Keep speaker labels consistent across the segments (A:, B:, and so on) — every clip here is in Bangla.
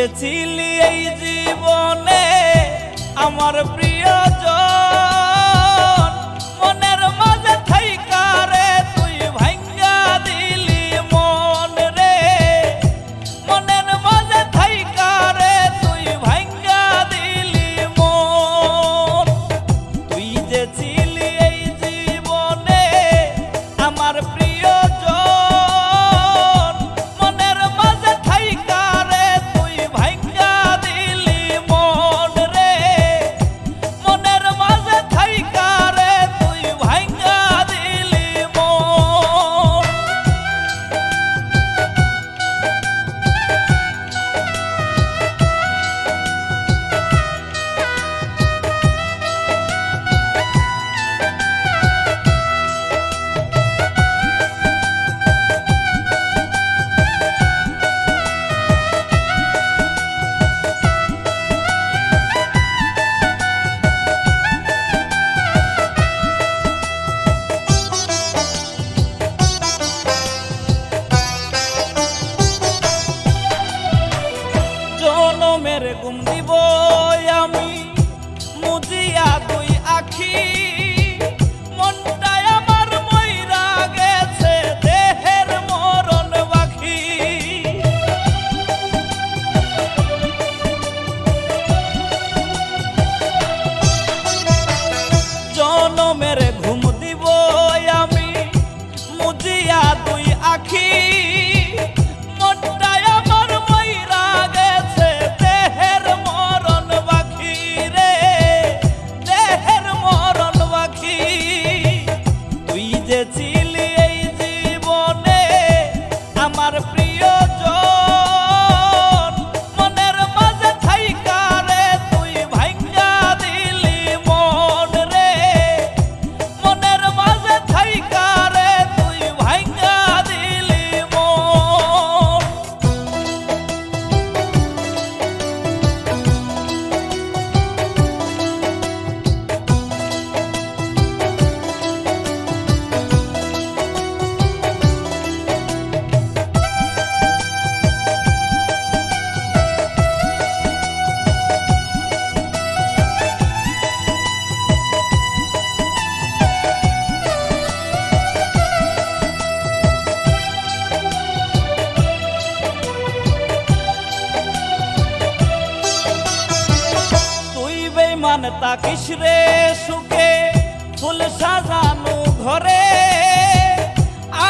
A: যে ছিলি এই জীবনে আমার প্রিয়জন, মনের মাঝে থাইকা রে তুই ভাঙ্গা দিলি মন রে, মনের মাঝে থাইকা রে তুই ভাঙ্গা দিলি মন। তুই যে ছিলি এই জীবনে আমার প্রিয়জন, মনের মাঝে থাইকা রে তুই ভাঙ্গা দিলি মন রে, মনের মাঝে থাইকা রে তুই ভাঙ্গা দিলি মন। জনমের ঘুম দিব আমি মুজিয়া দুই আখি, মনটাই আমার মইরা গেছে দেহের মরণ বাকি। জনমের ঘুম দিব আমি মুজিয়া দুই আখি, মনটাই আমার মইরা গেছে দেহের মরণ বাকি রে, দেহের মরণ বাকি। তুই যে ছিলি এই জীবনে আমার প্রিয়জন, মনের মাঝে থাইকা রে তুই ভাঙ্গা দিলি মন রে, মনের মাঝে থাইকা রে তুই ভাঙ্গা দিলি মন। তুই বেঈমান তাকিস রে সুখে ফুল সাজানো ঘরে,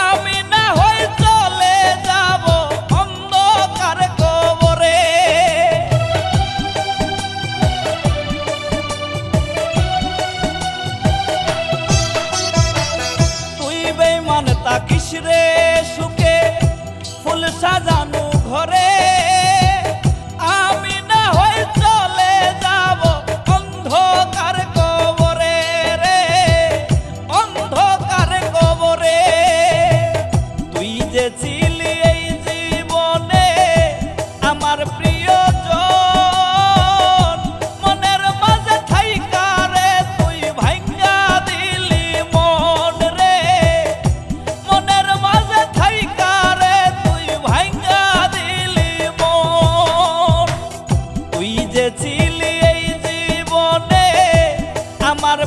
A: আমি না হয় চলে যাব অন্ধকার কবরে। তুই বেঈমান তাকিস রে সুখে ফুল সাজানো ঘরে, আমি না হয় চলে যাব অন্ধকার কবরে রে, অন্ধকার কবরে। তুই যে ছিলি এই জীবনে আমার প্রিয়জন, মনের মাঝে থাইকা রে তুই ভাঙ্গা দিলি মন রে, মনের মাঝে থাইকা রে তুই ভাঙ্গা দিলি মন। তুই যে ছিলি এই জীবনে আমার